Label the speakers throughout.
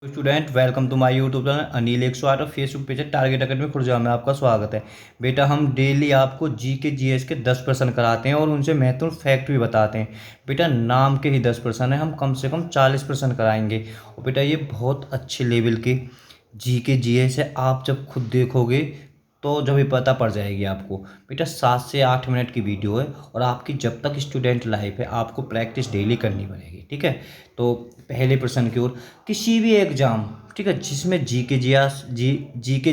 Speaker 1: Student welcome to my YouTube channel Anil 108 और Facebook page है target academy Khurja में आपका स्वागत है। बेटा हम डेली आपको जी के जीएस के 10% कराते हैं और उनसे महत्वपूर्ण फैक्ट भी बताते हैं। बेटा नाम के ही 10% है, हम कम से कम 40% कराएंगे। और बेटा ये बहुत अच्छे लेवल के जी के जीएस है, आप जब खुद देखोगे तो जब भी पता पड़ जाएगी आपको। बेटा 7 से 8 मिनट की वीडियो है और आपकी जब तक स्टूडेंट लाइफ है आपको प्रैक्टिस डेली करनी पड़ेगी, ठीक है। तो पहले प्रश्न की ओर, किसी भी एग्जाम, ठीक है, जिसमें जी के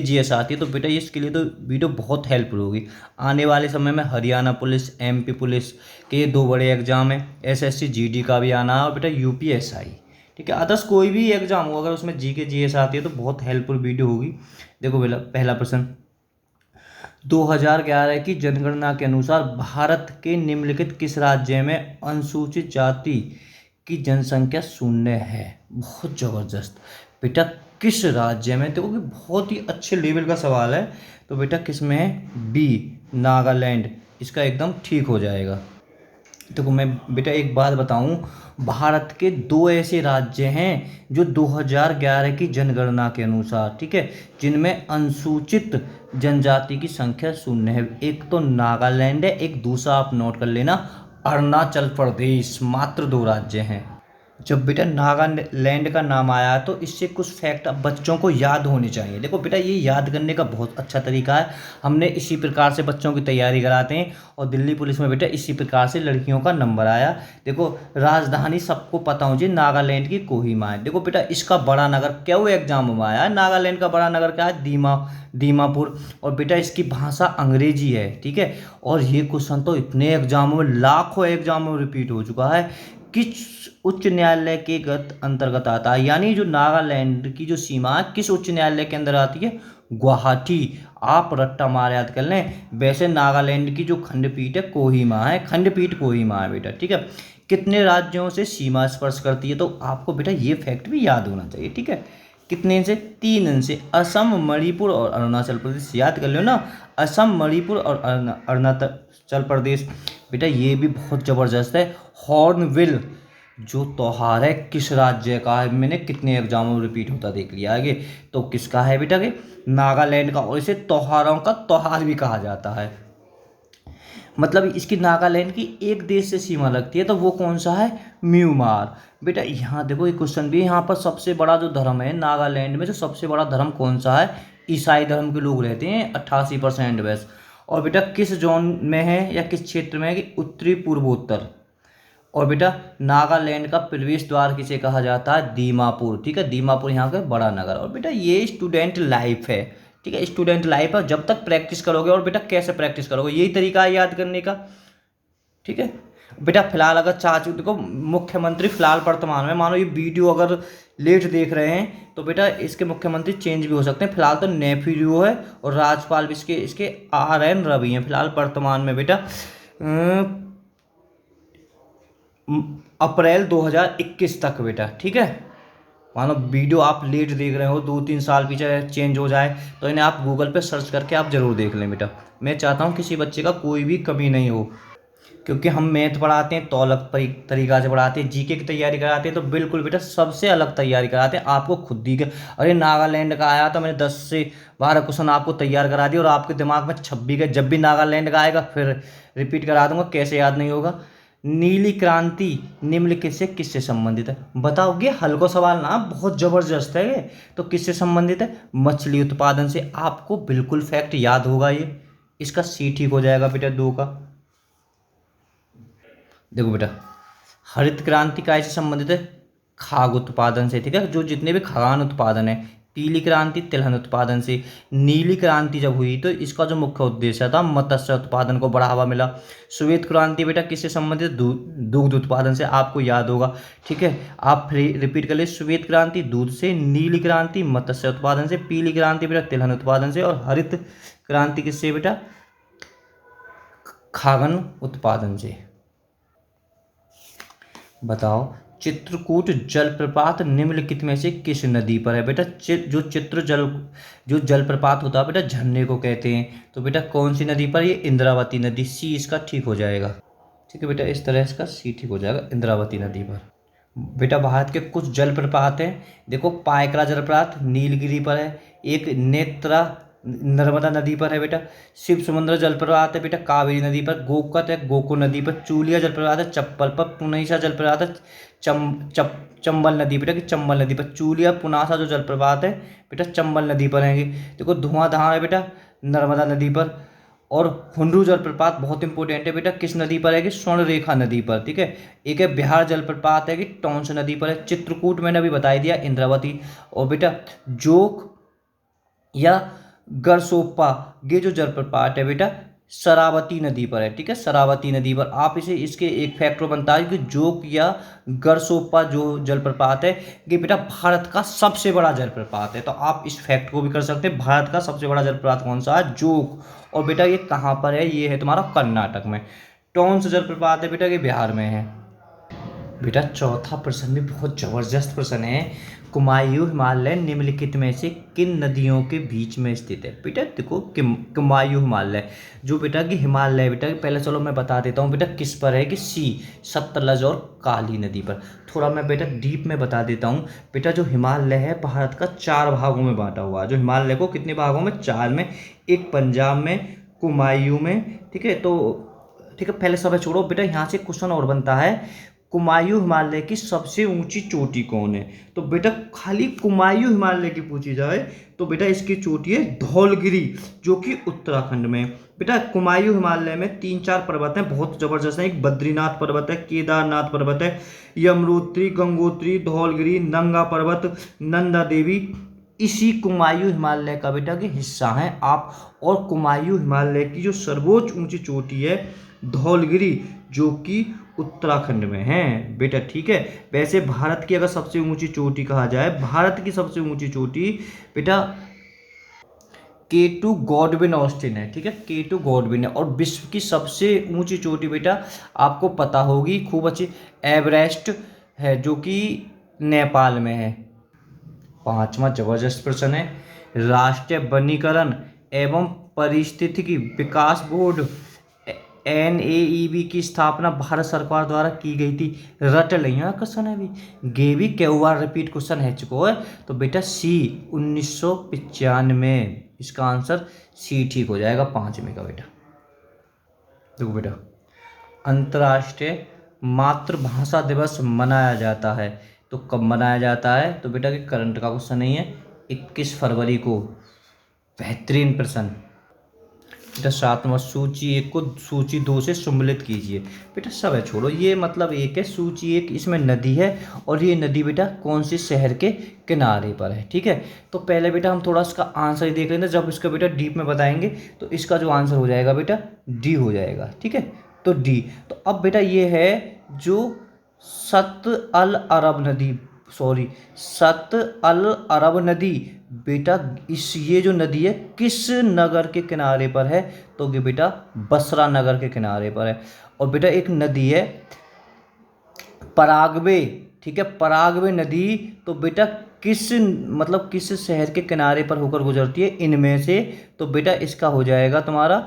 Speaker 1: जी एस आती है तो बेटा इसके लिए तो वीडियो बहुत हेल्पफुल होगी। आने वाले समय में हरियाणा पुलिस, एमपी पुलिस के ये दो बड़े एग्जाम हैं, एसएससी जीडी का भी आना है और बेटा यूपीएसआई, ठीक है। अदर्स कोई भी एग्जाम हो अगर उसमें जी के जी एस आती है तो बहुत हेल्पफुल वीडियो होगी। देखो बेटा पहला प्रश्न, 2011 की जनगणना के अनुसार भारत के निम्नलिखित किस राज्य में अनुसूचित जाति की जनसंख्या शून्य है। बहुत ज़बरदस्त। बेटा किस राज्य में, देखो कि बहुत ही अच्छे लेवल का सवाल है। तो बेटा किस में है, बी नागालैंड, इसका एकदम ठीक हो जाएगा। देखो मैं बेटा एक बात बताऊं, भारत के दो ऐसे राज्य हैं जो 2011 की जनगणना के अनुसार, ठीक है, जिनमें अनुसूचित जनजाति की संख्या शून्य है। एक तो नागालैंड है, एक दूसरा आप नोट कर लेना अरुणाचल प्रदेश। मात्र दो राज्य हैं। जब बेटा नागालैंड का नाम आया तो इससे कुछ फैक्ट अब बच्चों को याद होने चाहिए। देखो बेटा ये याद करने का बहुत अच्छा तरीका है, हमने इसी प्रकार से बच्चों की तैयारी कराते हैं और दिल्ली पुलिस में बेटा इसी प्रकार से लड़कियों का नंबर आया। देखो राजधानी सबको पता हो जी, नागालैंड की कोहिमा है। देखो बेटा इसका बड़ा नगर क्या वो एग्जाम में आया है, नागालैंड का बड़ा नगर क्या है, दीमापुर। और बेटा इसकी भाषा अंग्रेजी है, ठीक है। और ये क्वेश्चन तो इतने एग्जामों में, लाखों एग्जामों में रिपीट हो चुका है। किस उच्च न्यायालय के अंतर्गत आता है, यानी जो नागालैंड की जो सीमा है किस उच्च न्यायालय के अंदर आती है, गुवाहाटी। आप रट्टा मार याद कर लें। वैसे नागालैंड की जो खंडपीठ है कोहिमा है, खंडपीठ कोहिमा है बेटा, ठीक है। कितने राज्यों से सीमा स्पर्श करती है, तो आपको बेटा ये फैक्ट भी याद होना चाहिए, ठीक है। कितने से, 3 से। असम, मणिपुर और अरुणाचल प्रदेश, याद कर लो ना, असम, मणिपुर और अरुणाचल प्रदेश। बेटा ये भी बहुत ज़बरदस्त है। हॉर्नबिल जो त्योहार है किस राज्य का है, मैंने कितने एग्जामों में रिपीट होता देख लिया आगे। तो किसका है बेटा के, नागालैंड का। और इसे त्योहारों का त्योहार भी कहा जाता है। मतलब इसकी नागालैंड की एक देश से सीमा लगती है, तो वो कौन सा है, म्यांमार। बेटा यहाँ देखो एक क्वेश्चन भी, यहाँ पर सबसे बड़ा जो धर्म है नागालैंड में, जो सबसे बड़ा धर्म कौन सा है, ईसाई धर्म के लोग रहते हैं 88% बस। और बेटा किस जोन में है या किस क्षेत्र में है, कि उत्तरी पूर्वोत्तर। और बेटा नागालैंड का प्रवेश द्वार किसे कहा जाता है, दीमापुर, ठीक है। दीमापुर यहाँ का बड़ा नगर। और बेटा ये स्टूडेंट लाइफ है, ठीक है, स्टूडेंट लाइफ है। जब तक प्रैक्टिस करोगे, और बेटा कैसे प्रैक्टिस करोगे, यही तरीका है याद करने का, ठीक है। बेटा फिलहाल अगर चाचू देखो, मुख्यमंत्री फिलहाल वर्तमान में, मानो ये वीडियो अगर लेट देख रहे हैं तो बेटा इसके मुख्यमंत्री चेंज भी हो सकते हैं। फिलहाल तो नेफ्यू है और राज्यपाल भी इसके इसके RN रवि हैं फिलहाल वर्तमान में बेटा। अप्रैल 2021 तक बेटा, ठीक है। मानो वीडियो आप लेट देख रहे हो, 2-3 साल पीछे चेंज हो जाए, तो इन्हें आप गूगल पे सर्च करके आप ज़रूर देख लें बेटा। मैं चाहता हूँ किसी बच्चे का कोई भी कमी नहीं हो, क्योंकि हम मैथ पढ़ाते हैं तो अलग तरीका से पढ़ाते हैं, जीके की तैयारी कराते हैं तो बिल्कुल बेटा सबसे अलग तैयारी कराते हैं। आपको खुद ही अरे नागालैंड का आया तो मैंने 10 से 12 क्वेश्चन आपको तैयार करा दिए और आपके दिमाग में 26 गए। जब भी नागालैंड का आएगा फिर रिपीट करा दूंगा, कैसे याद नहीं होगा। नीली क्रांति निम्नलिखित से किससे संबंधित है, बताओगे। हल्का सवाल ना, बहुत जबरदस्त है ये। तो किससे संबंधित है, मछली उत्पादन से। आपको बिल्कुल फैक्ट याद होगा ये, इसका सी ठीक हो जाएगा बेटा 2 का। देखो बेटा हरित क्रांति काय से संबंधित है, खाद्य उत्पादन से, ठीक है, जो जितने भी खाद्यान्न उत्पादन है। पीली क्रांति तिलहन उत्पादन से। नीली क्रांति जब हुई तो इसका जो मुख्य उद्देश्य था मत्स्य उत्पादन को बढ़ावा मिला। श्वेत क्रांति बेटा किससे संबंधित, दुग्ध उत्पादन से, आपको याद होगा, ठीक है। आप रिपीट कर ले, श्वेत क्रांति दूध से, नीली क्रांति मत्स्य उत्पादन से, पीली क्रांति बेटा तिलहन उत्पादन से, और हरित क्रांति किससे बेटा, खाद्यान्न उत्पादन से। बताओ चित्रकूट जलप्रपात निम्नलिखित में से किस नदी पर है बेटा। जो जलप्रपात होता है बेटा झरने को कहते हैं, तो बेटा कौन सी नदी पर, ये इंद्रावती नदी। सी इसका ठीक हो जाएगा, ठीक है बेटा। इस तरह इसका सी ठीक हो जाएगा, इंद्रावती नदी पर। बेटा भारत के कुछ जलप्रपात हैं, देखो पायकरा जलप्रपात नीलगिरी पर है, एक नेत्रा नर्मदा नदी पर है बेटा, शिव समुद्र जलप्रपात है बेटा कावेरी नदी पर, गोकत है गोको नदी पर, चूलिया जलप्रपात है चप्पल पर, पुनईसा जलप्रपात है चंबल नदी बेटा कि चंबल नदी पर, चूलिया पुनासा जो जलप्रपात है बेटा चंबल नदी पर है। देखो धुआंधार है बेटा नर्मदा नदी पर, और हुंडरू जलप्रपात बहुत इंपॉर्टेंट है बेटा किस नदी पर है कि स्वर्ण रेखा नदी पर, ठीक है। एक है बिहार जलप्रपात है कि टोंस नदी पर है, चित्रकूट मैंने अभी बता ही दिया इंद्रावती, और बेटा जोक या गरसोप्पा ये जो जलप्रपात है बेटा शरावती नदी पर है, ठीक है शरावती नदी पर। आप इसे इसके एक फैक्टर बनता है कि जोक या गरसोप्पा जो जलप्रपात है ये बेटा भारत का सबसे बड़ा जलप्रपात है, तो आप इस फैक्ट को भी कर सकते हैं। भारत का सबसे बड़ा जलप्रपात कौन सा है? जोक। और बेटा ये कहाँ पर है? ये है तुम्हारा कर्नाटक में। टोंस जलप्रपात है बेटा ये बिहार में है। बेटा चौथा प्रश्न भी बहुत जबरदस्त प्रश्न है। कुमायूं हिमालय निम्नलिखित में से किन नदियों के बीच में स्थित है? बेटा देखो कुमायूं हिमालय जो बेटा कि हिमालय बेटा पहले चलो मैं बता देता हूँ बेटा किस पर है कि सी सतलज और काली नदी पर। थोड़ा मैं बेटा डीप में बता देता हूँ। बेटा जो हिमालय है भारत का 4 भागों में बांटा हुआ है। जो हिमालय को कितने भागों में? 4 में। एक पंजाब में, कुमायूं में, ठीक है। तो ठीक है पहले सब छोड़ो बेटा, यहाँ से क्वेश्चन और बनता है कुमायूं हिमालय की सबसे ऊंची चोटी कौन है? तो बेटा खाली कुमायूं हिमालय की पूछी जाए तो बेटा इसकी चोटी है धौलगिरी जो कि उत्तराखंड में। बेटा कुमायूं हिमालय में 3-4 पर्वत हैं बहुत जबरदस्त हैं। एक बद्रीनाथ पर्वत है, केदारनाथ पर्वत है, यमुनोत्री, गंगोत्री, धौलगिरी, नंगा पर्वत, नंदा देवी इसी कुमायूं हिमालय का बेटा के हिस्सा हैं आप। और कुमायूं हिमालय की जो सर्वोच्च ऊंची चोटी है धौलगिरी जो कि उत्तराखंड में है बेटा, ठीक है। वैसे भारत की अगर सबसे ऊंची चोटी कहा जाए, भारत की सबसे ऊंची चोटी बेटा K2 गॉडविन ऑस्टिन है, ठीक है K2 गॉडविन है। और विश्व की सबसे ऊंची चोटी बेटा आपको पता होगी खूब अच्छी एवरेस्ट है जो कि नेपाल में है। पांचवा जबरदस्त प्रश्न है, राष्ट्रीय वनीकरण एवं पारिस्थितिकी विकास बोर्ड NAEB की स्थापना भारत सरकार द्वारा की गई थी। रट लिया क्वेश्चन है अभी, गे भी क्यों बार रिपीट क्वेश्चन है चुको है। तो बेटा सी 1995, इसका आंसर सी ठीक हो जाएगा 5 में का बेटा। देखो बेटा अंतर्राष्ट्रीय मातृभाषा दिवस मनाया जाता है, तो कब मनाया जाता है? तो बेटा कि करंट का क्वेश्चन नहीं है, 21 फरवरी को। बेहतरीन प्रश्न। बेटा 7वां सूची 1 को सूची 2 से सम्मिलित कीजिए। बेटा सब है छोड़ो, ये मतलब एक है सूची 1 इसमें नदी है और ये नदी बेटा कौन से शहर के किनारे पर है, ठीक है। तो पहले बेटा हम थोड़ा इसका आंसर ही देख लेते हैं, जब इसका बेटा डीप में बताएंगे तो इसका जो आंसर हो जाएगा बेटा डी हो जाएगा, ठीक है। तो डी। तो अब बेटा ये है जो सत अल अरब नदी, सॉरी सत अल अरब नदी बेटा इस ये जो नदी है किस नगर के किनारे पर है? तो ये बेटा बसरा नगर के किनारे पर है। और बेटा एक नदी है परागवे, ठीक है परागवे नदी, तो बेटा किस मतलब किस शहर के किनारे पर होकर गुजरती है इनमें से? तो बेटा इसका हो जाएगा तुम्हारा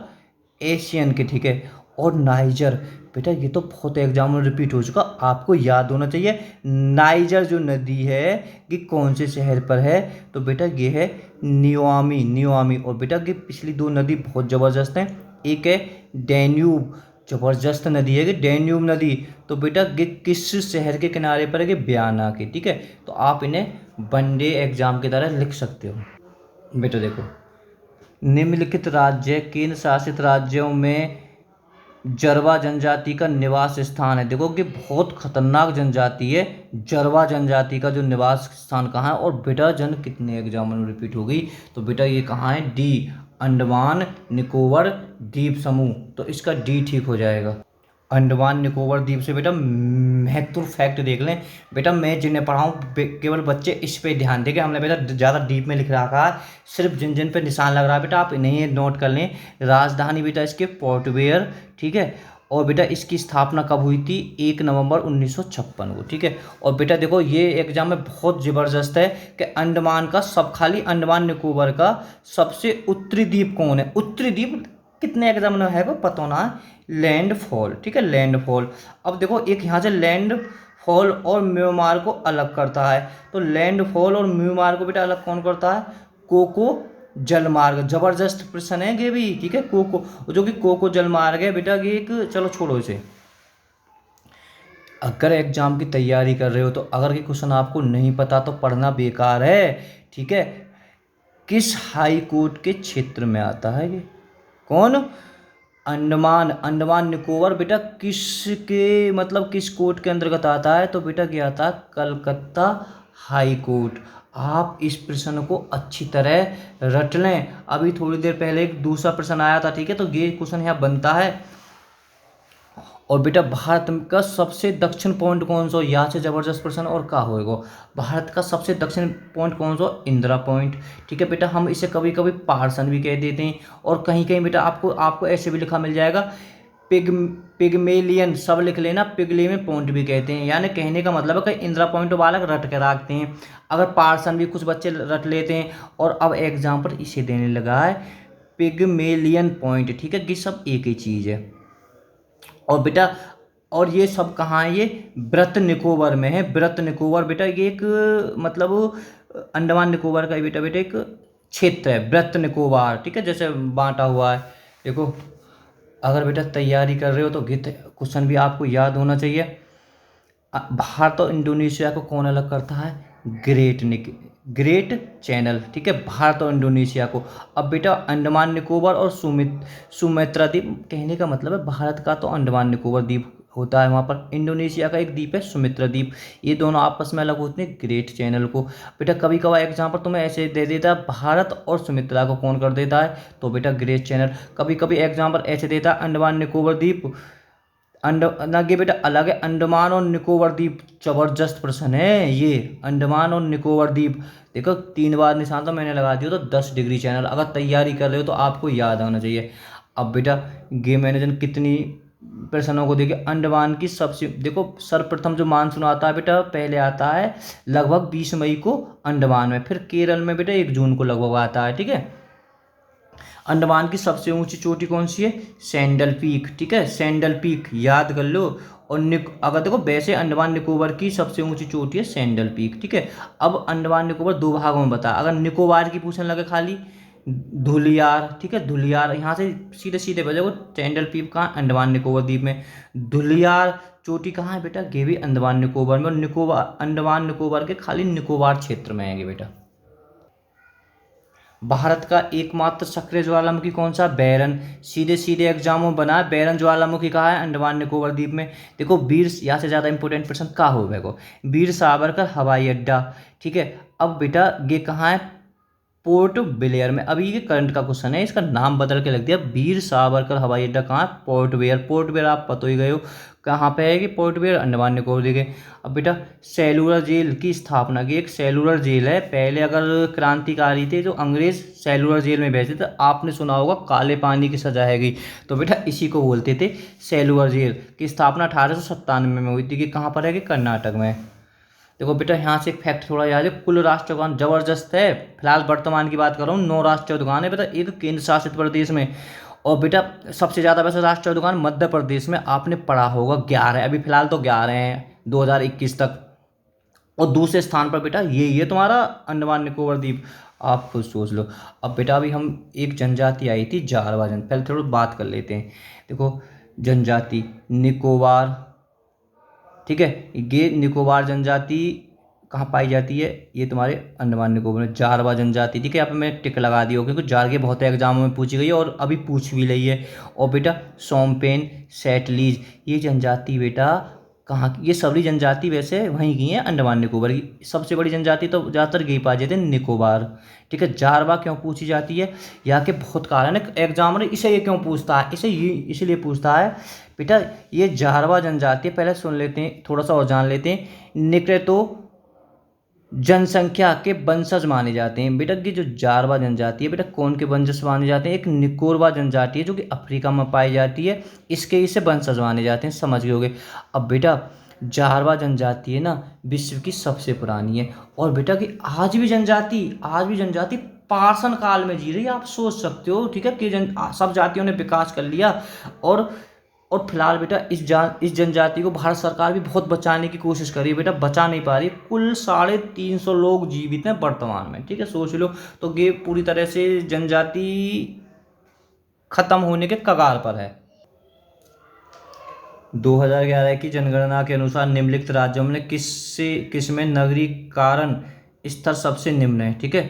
Speaker 1: एशियन के, ठीक है। और नाइजर बेटा ये तो बहुत एग्जाम में रिपीट हो चुका, आपको याद होना चाहिए। नाइजर जो नदी है कि कौन से शहर पर है? तो बेटा ये है नियोमी, नियोमी। और बेटा की पिछली 2 नदी बहुत ज़बरदस्त हैं, एक है डैन्यूब, जबरदस्त नदी है कि डैन्यूब नदी, तो बेटा ये किस शहर के किनारे पर है कि बयाना के, ठीक है। तो आप इन्हें वनडे एग्जाम की तरह लिख सकते हो। बेटा देखो निम्नलिखित राज्य केंद्र शासित राज्यों में जरवा जनजाति का निवास स्थान है। देखो कि बहुत खतरनाक जनजाति है, जरवा जनजाति का जो निवास स्थान कहाँ है? और बेटा जन कितने एग्जाम में रिपीट हो गई? तो बेटा ये कहाँ है? डी अंडमान निकोबार द्वीप समूह, तो इसका डी ठीक हो जाएगा। अंडमान निकोबार द्वीप से बेटा महत्वपूर्ण फैक्ट देख लें बेटा, मैं जिन्हें पढ़ाऊँ केवल बच्चे इस पे ध्यान देंगे, हमने बेटा ज़्यादा डीप में लिख रखा है, सिर्फ जिन जिन पे निशान लग रहा है बेटा आप इन्हें नोट कर लें। राजधानी बेटा इसके पोर्ट ब्लेयर, ठीक है। और बेटा इसकी स्थापना कब हुई थी? 1 नवंबर 1956 को, ठीक है। और बेटा देखो ये एग्जाम में बहुत ज़बरदस्त है कि अंडमान का सब खाली अंडमान निकोबार का सबसे उत्तरी द्वीप कौन है? उत्तरी द्वीप कितने एग्जाम में है वो पता होना है, लैंडफॉल, ठीक है लैंडफॉल। अब देखो एक यहाँ से लैंडफॉल फॉल और म्यांमार को अलग करता है। तो लैंडफॉल और म्यांमार को बेटा अलग कौन करता है? कोको जलमार्ग। जबरदस्त प्रश्न है ये भी, ठीक है। कोको, जो कि कोको जलमार्ग है बेटा, ये एक, चलो छोड़ो इसे। अगर एग्जाम की तैयारी कर रहे हो तो अगर ये क्वेश्चन आपको नहीं पता तो पढ़ना बेकार है, ठीक है। किस हाई कोर्ट के क्षेत्र में आता है ये? कौन? अंडमान। अंडमान निकोबार बेटा किसके, मतलब किस कोर्ट के अंतर्गत आता है? तो बेटा क्या आता है? Calcutta high court. आप इस प्रश्न को अच्छी तरह रट लें। अभी थोड़ी देर पहले एक दूसरा प्रश्न आया था, ठीक है, तो ये क्वेश्चन यहाँ बनता है। और बेटा भारत का सबसे दक्षिण पॉइंट कौन सा? यहाँ से जबरदस्त प्रश्न और क्या होएगा। भारत का सबसे दक्षिण पॉइंट कौन सा? इंदिरा पॉइंट, ठीक है बेटा। हम इसे कभी कभी पार्सन भी कह देते हैं, और कहीं कहीं बेटा आपको आपको ऐसे भी लिखा मिल जाएगा, पिगमेलियन, सब लिख लेना, पिगमेलियन पॉइंट भी कहते हैं। यानी कहने का मतलब है कि इंदिरा पॉइंट बालक रट के रखते हैं, अगर पार्सन भी कुछ बच्चे रट लेते हैं। और अब एग्जाम्पल इसे देने लगा है, पिगमेलियन पॉइंट, ठीक है, कि सब एक ही चीज़ है। और बेटा, और ये सब कहाँ है? ये ब्रत निकोबार में है। ब्रत निकोबार बेटा ये एक, मतलब अंडमान निकोबार का बेटा बेटा एक क्षेत्र है, ब्रत निकोबार, ठीक है, जैसे बांटा हुआ है। देखो, अगर बेटा तैयारी कर रहे हो तो गीत क्वेश्चन भी आपको याद होना चाहिए। भारत और इंडोनेशिया को कौन अलग करता है? ग्रेट चैनल, ठीक है, भारत और इंडोनेशिया को। अब बेटा अंडमान निकोबार और सुमेत्रा द्वीप, कहने का मतलब है भारत का तो अंडमान निकोबार द्वीप होता है, वहाँ पर इंडोनेशिया का एक द्वीप है सुमित्रा द्वीप, ये दोनों आपस में अलग होते हैं ग्रेट चैनल को। बेटा कभी कभार एग्जाम पर तुम्हें ऐसे दे देता है, भारत और सुमित्रा को कौन कर देता है? तो बेटा ग्रेट चैनल। कभी कभी एग्जाम पर ऐसे देता है अंडमान निकोबार द्वीप, ना ये बेटा अलग है, अंडमान और निकोबार द्वीप। जबरदस्त प्रश्न है ये, अंडमान और निकोबार द्वीप। देखो 3 बार निशान तो मैंने लगा दिया, तो 10 डिग्री चैनल। अगर तैयारी कर रहे हो तो आपको याद आना चाहिए। अब बेटा गेम मैंने कितनी प्रश्नों को देखिए, अंडमान की सबसे, देखो सर्वप्रथम जो मानसून आता है बेटा, पहले आता है लगभग 20 मई को अंडमान में, फिर केरल में बेटा 1 जून को लगभग आता है, ठीक है। अंडमान की सबसे ऊंची चोटी कौन सी है? सैंडल पीक, ठीक है, सैंडल पीक याद कर लो। और अगर देखो वैसे अंडमान निकोबार की सबसे ऊंची चोटी है सैंडल पीक, ठीक है। अब अंडमान निकोबार 2 भागों में बता, अगर निकोबार की पूछने लगे खाली, धुलियार, ठीक है, धुलियार, यहाँ से सीधे सीधे बजाओ, सैंडल पीक कहाँ? अंडमान निकोबार द्वीप में। धुलियार चोटी कहाँ है बेटा? ये भी अंडमान निकोबार में, और निकोबार, अंडमान निकोबार के खाली निकोबार क्षेत्र में आएंगे बेटा। भारत का एकमात्र सक्रिय ज्वालामुखी कौन सा? बैरन। सीधे सीधे एग्जामों में बना है, बैरन ज्वालामुखी कहाँ है? अंडमान निकोबार द्वीप में। देखो वीर, यहाँ से ज़्यादा इंपॉर्टेंट प्रश्न का हो गए, वीर सावरकर हवाई अड्डा, ठीक है। अब बेटा ये कहाँ है? पोर्ट ब्लेयर में। अभी ये करंट का क्वेश्चन है, इसका नाम बदल के लग दिया, वीर सावरकर हवाई अड्डा कहाँ है? Port Blair. पोर्ट ब्लेयर आप पता ही गए हो कहाँ पे है कि पोर्ट ब्लेयर, अंडमान निकोबार द्वीप के। अब बेटा सेलुलर जेल की स्थापना की, एक सेलुलर जेल है, पहले अगर क्रांतिकारी थे जो अंग्रेज सेलुलर जेल में भेजते थे, आपने सुना होगा काले पानी की सजा है गई, तो बेटा इसी को बोलते थे सेलुलर जेल, की स्थापना 1897 में हुई थी, कि कहाँ पर है कि कर्नाटक में। देखो बेटा यहाँ से एक फैक्ट थोड़ा याद है, कुल राष्ट्रगान जबरदस्त है। फिलहाल वर्तमान की बात कर रहा हूँ, 9 राष्ट्रगान है बेटा एक केंद्र शासित प्रदेश में। और बेटा सबसे ज़्यादा वैसे राष्ट्रगान मध्य प्रदेश में आपने पढ़ा होगा 11, अभी फिलहाल तो 11 हैं 2021 तक। और दूसरे स्थान पर बेटा ये तुम्हारा अंडमान निकोबार द्वीप, आप खुद सोच लो। अब बेटा अभी हम एक जनजाति आई थी जारवा जन, पहले थोड़ा बात कर लेते हैं। देखो जनजाति निकोबार, ठीक है, ये निकोबार जनजाति कहाँ पाई जाती है? ये तुम्हारे अंडमान निकोबार में, जारवा जनजाति, ठीक है। यहाँ पे मैं टिक लगा दी हो क्योंकि जारगे बहुत एग्जामों में पूछी गई है और अभी पूछ भी रही है। और बेटा सोमपेन सेटलीज, ये जनजाति बेटा कहाँ की? ये सभी जनजाति वैसे वहीं की हैं, अंडमान निकोबार की। सबसे बड़ी जनजाति तो ज़्यादातर यही पाई जाती है, निकोबार, ठीक है। जारवा क्यों पूछी जाती है? यहाँ के बहुत कारण है, एग्जामिनर इसे ये क्यों पूछता है, इसे ये इसलिए पूछता है बेटा, ये जारवा जनजाति, पहले सुन लेते हैं थोड़ा सा और जान लेते हैं। निकृतो जनसंख्या के वंशज माने जाते हैं बेटा, की जो जारवा जनजाति है बेटा कौन के वंशज माने जाते हैं? एक निकोरवा जनजाति है जो कि अफ्रीका में पाई जाती है, इसके इसे वंशज माने जाते हैं, समझ गए होगे। अब बेटा जारवा जनजाति है ना विश्व की सबसे पुरानी है, और बेटा कि आज भी जनजाति पाषाण काल में जी रही है, आप सोच सकते हो, ठीक है, कि सब जातियों ने विकास कर लिया और और फिलहाल बेटा इस जनजाति को भारत सरकार भी बहुत बचाने की कोशिश कर रही है बेटा, बचा नहीं पा रही। कुल 350 लोग जीवित हैं वर्तमान में, ठीक है, सोच लो। तो ये पूरी तरह से जनजाति खत्म होने के कगार पर है। 2011 की जनगणना के अनुसार निम्नलिखित राज्यों में किसमें नगरीकरण स्तर सबसे निम्न है, ठीक है,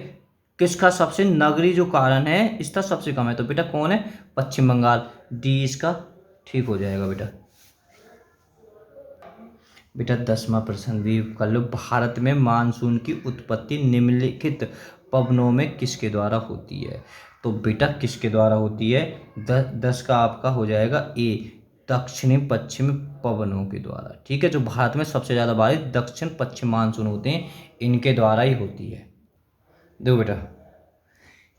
Speaker 1: किसका सबसे नगरी जो कारण है स्तर सबसे कम है, तो बेटा कौन है, पश्चिम बंगाल। डी इसका ठीक हो जाएगा बेटा। बेटा 10वां प्रश्न भी कर लो, भारत में मानसून की उत्पत्ति निम्नलिखित पवनों में किसके द्वारा होती है, तो बेटा किसके द्वारा होती है, 10 का आपका हो जाएगा ए, दक्षिणी पश्चिम पवनों के द्वारा, ठीक है। जो भारत में सबसे ज़्यादा बारिश दक्षिण पश्चिम मानसून होते हैं, इनके द्वारा ही होती है। देखो बेटा,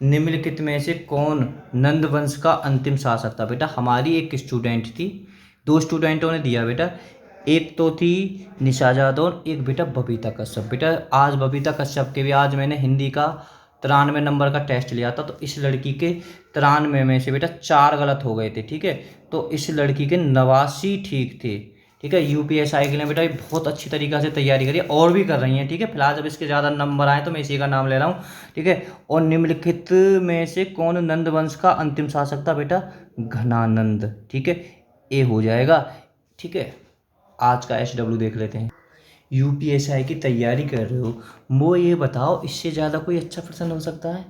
Speaker 1: निम्नलिखित में से कौन नंद वंश का अंतिम शासक था, बेटा हमारी एक स्टूडेंट थी, 2 स्टूडेंटों ने दिया बेटा, एक तो थी निशा जादव और एक बेटा बबीता कश्यप। बेटा आज बबीता कश्यप के भी आज मैंने हिंदी का 93 नंबर का टेस्ट लिया था, तो इस लड़की के 93 में से बेटा 4 गलत हो गए थे, ठीक है, तो इस लड़की के 89 ठीक थे, ठीक है। यूपीएसआई के लिए बेटा बहुत अच्छी तरीक़े से तैयारी करिए, और भी कर रही हैं, ठीक है। फिलहाल जब इसके ज़्यादा नंबर आए तो मैं इसी का नाम ले रहा हूँ, ठीक है। और निम्नलिखित में से कौन नंद वंश का अंतिम शासक था, बेटा घनानंद, ठीक है, ए हो जाएगा, ठीक है। आज का SW देख लेते हैं। यूपीएसआई की तैयारी कर रहे हो, वो ये बताओ इससे ज़्यादा कोई अच्छा प्रश्न हो सकता है,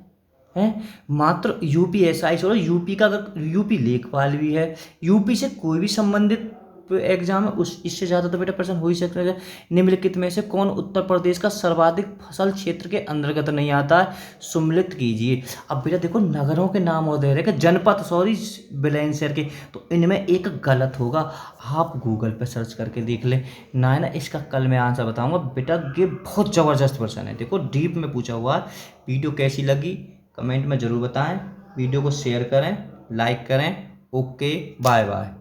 Speaker 1: हैं? मात्र यूपीएसआई छोड़ो, यूपी का अगर यूपी लेखपाल भी है, यूपी से कोई भी संबंधित एग्जाम है, उस इससे ज़्यादा तो बेटा प्रश्न हो ही सकता है। निम्नलिखित में से कौन उत्तर प्रदेश का सर्वाधिक फसल क्षेत्र के अंतर्गत नहीं आता है, सम्मिलित कीजिए। अब बेटा देखो नगरों के नाम और दे रहे हैं, जनपद सॉरी बुलंदशहर के, तो इनमें एक गलत होगा, आप गूगल पे सर्च करके देख लें ना, है ना। इसका कल मैं आंसर बताऊंगा बेटा, ये बहुत ज़बरदस्त प्रश्न है, देखो डीप में पूछा हुआ है। वीडियो कैसी लगी कमेंट में ज़रूर बताएं, वीडियो को शेयर करें, लाइक करें। Okay, bye bye.